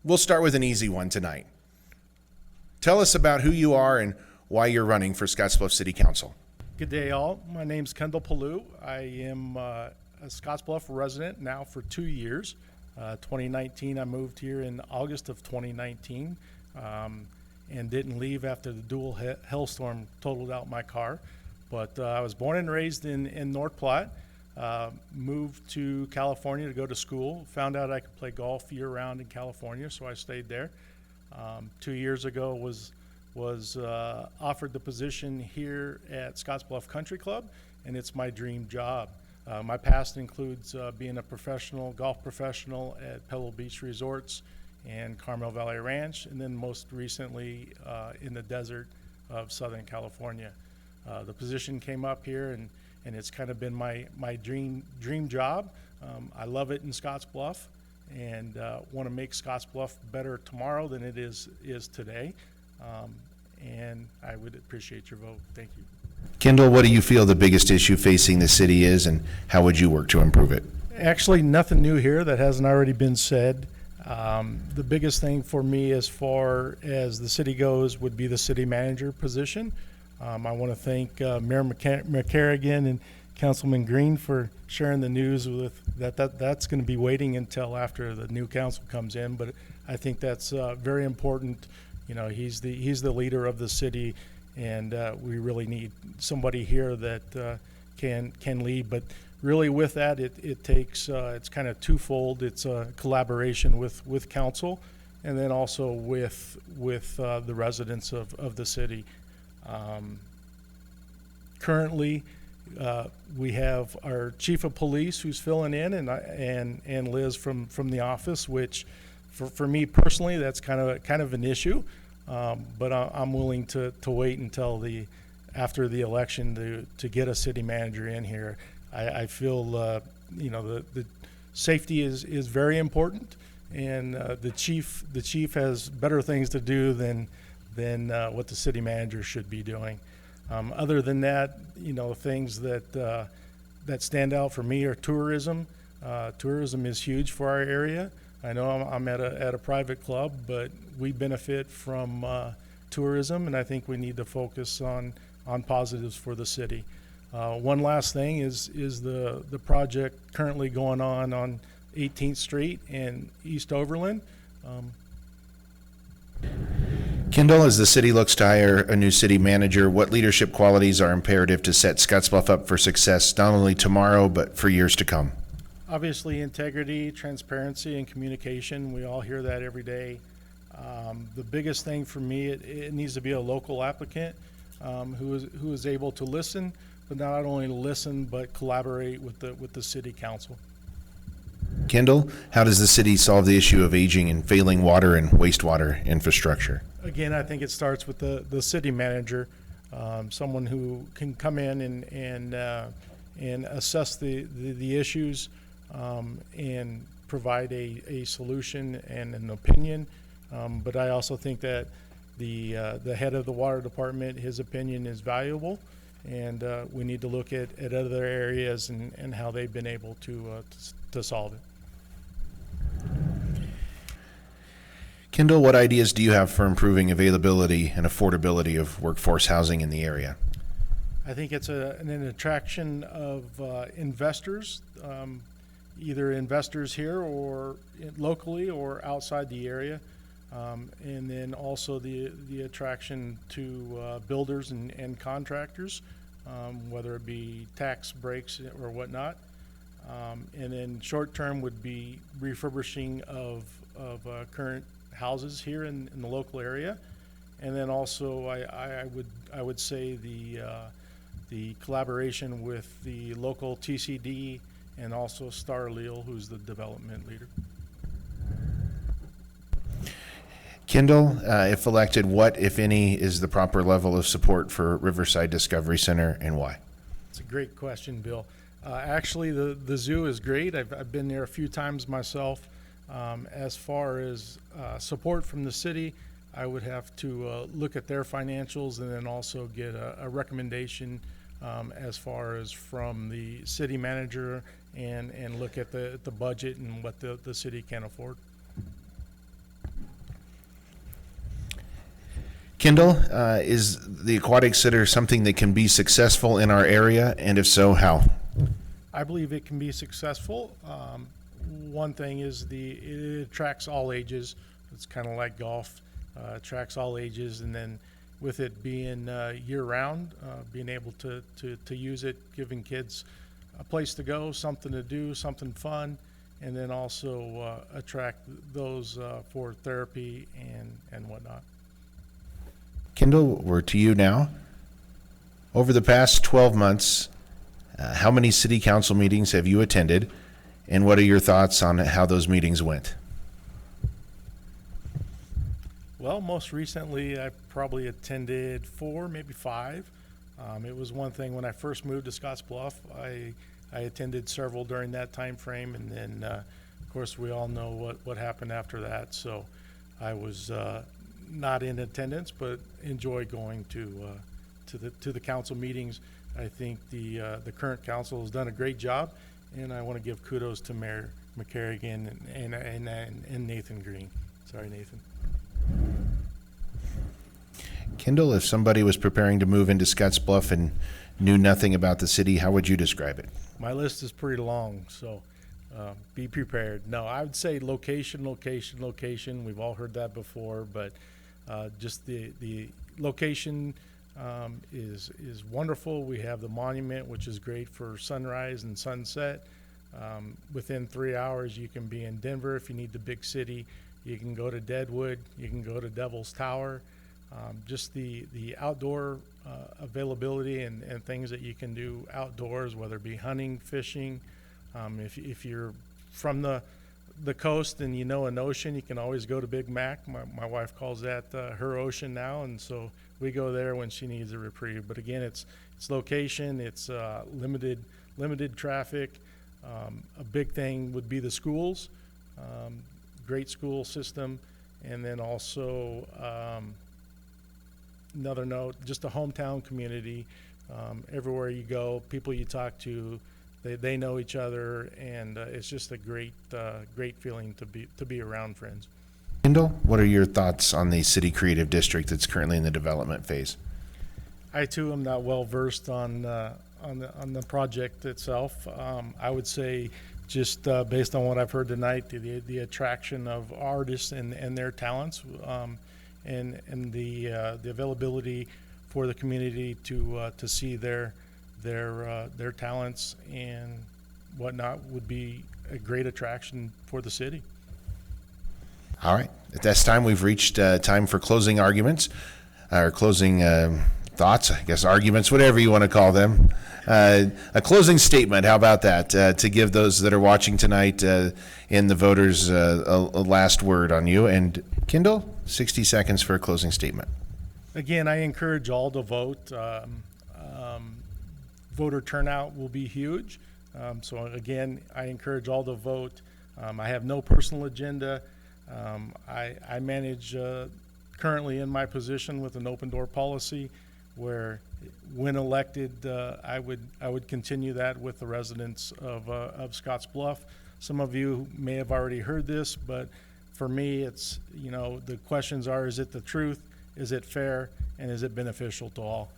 We'll start with an easy one tonight. Tell us about who you are and why you're running for Scottsbluff City Council. Good day, all. My name's Kendall Palu. I am a Scottsbluff resident now for 2 years. 2019, I moved here in August of 2019 and didn't leave after the dual hailstorm totaled out my car. But I was born and raised in North Platte. Moved to California to go to school. Found out I could play golf year-round in California, so I stayed there. 2 years ago was offered the position here at Scottsbluff Country Club, and it's my dream job. My past includes being a golf professional at Pebble Beach Resorts and Carmel Valley Ranch, and then most recently in the desert of Southern California. The position came up here, and it's kind of been my dream job. I love it in Scottsbluff, and want to make Scottsbluff better tomorrow than it is today. And I would appreciate your vote. Thank you. Kendall, what do you feel the biggest issue facing the city is, and how would you work to improve it? Actually, nothing new here that hasn't already been said. The biggest thing for me as far as the city goes would be the city manager position. I want to thank Mayor McCarrigan and Councilman Green for sharing the news with that's going to be waiting until after the new council comes in, but I think that's very important. You know, he's the leader of the city, and we really need somebody here that can lead. But really, with that, it takes it's kind of twofold. It's a collaboration with council, and then also with the residents of the city. Currently, we have our chief of police who's filling in, and Liz from the office, which for me personally, that's kind of an issue. But I'm willing to wait until after the election to get a city manager in here. I feel the safety is very important, and the chief has better things to do than what the city manager should be doing. Other than that, things that stand out for me are tourism. Tourism is huge for our area. I know I'm at a private club, but we benefit from tourism, and I think we need to focus on positives for the city. One last thing is the project currently going on 18th Street and East Overland. Kendall, as the city looks to hire a new city manager, what leadership qualities are imperative to set Scottsbluff up for success not only tomorrow but for years to come? Obviously, integrity, transparency, and communication. We all hear that every day. The biggest thing for me, it needs to be a local applicant who is able to listen, but not only listen, but collaborate with the city council. Kendall, how does the city solve the issue of aging and failing water and wastewater infrastructure? Again, I think it starts with the city manager, someone who can come in and assess the issues and provide a solution and an opinion. But I also think that the head of the water department, his opinion is valuable, and we need to look at other areas and how they've been able to solve it. Kendall, what ideas do you have for improving availability and affordability of workforce housing in the area? I think it's an attraction of investors, either investors here or locally or outside the area, and then also the attraction to builders and contractors, whether it be tax breaks or whatnot. And then short term would be refurbishing of current houses here in the local area, and then also I would say the collaboration with the local TCD and also Star Leal, who's the development leader. Kendall, if elected, what, if any, is the proper level of support for Riverside Discovery Center, and why? It's a great question, Bill. Actually, the zoo is great. I've been there a few times myself. As far as support from the city, I would have to look at their financials and then also get a recommendation as far as from the city manager and look at the budget and what the city can afford. Kendall, is the Aquatic Center something that can be successful in our area, and if so, how? I believe it can be successful. One thing is it attracts all ages. It's kind of like golf, attracts all ages, and then with it being year-round, being able to use it, giving kids a place to go, something to do, something fun, and then also attract those for therapy and whatnot. Kendall, we're to you now. Over the past 12 months, how many city council meetings have you attended, and what are your thoughts on how those meetings went? Well, most recently, I probably attended 4, maybe 5. It was one thing when I first moved to Scottsbluff. I attended several during that time frame, and then, of course, we all know what happened after that. So I was not in attendance, but enjoy going to the council meetings. I think the current council has done a great job, and I want to give kudos to Mayor McCarrigan and Nathan Green. Sorry, Nathan. Kendall, if somebody was preparing to move into Scottsbluff and knew nothing about the city, how would you describe it? My list is pretty long, so be prepared. No, I would say location, location, location. We've all heard that before, but just the location is wonderful. We have the monument, which is great for sunrise and sunset. Within 3 hours, you can be in Denver. If you need the big city, you can go to Deadwood. You can go to Devil's Tower. Just the outdoor availability and things that you can do outdoors, whether it be hunting, fishing. If you're from the coast and you know an ocean, you can always go to Big Mac. My wife calls that her ocean now, and so we go there when she needs a reprieve. But again, it's location, it's limited traffic. A big thing would be the schools, great school system, and then also another note, just a hometown community. Everywhere you go, people you talk to, they know each other, and it's just a great feeling to be around friends. Kendall, what are your thoughts on the city creative district that's currently in the development phase? I too am not well versed on the project itself. I would say just based on what I've heard tonight, the attraction of artists and their talents, and the availability for the community to see their talents and whatnot would be a great attraction for the city. All right. At this time, we've reached time for closing arguments, or closing thoughts, I guess, arguments, whatever you want to call them. A closing statement, how about that, to give those that are watching tonight and the voters a last word on you. And Kendall, 60 seconds for a closing statement. Again, I encourage all to vote. Voter turnout will be huge. So again, I encourage all to vote. I have no personal agenda. I manage currently in my position with an open door policy where when elected, I would continue that with the residents of Scottsbluff. Some of you may have already heard this, but for me, it's, the questions are, is it the truth? Is it fair? And is it beneficial to all?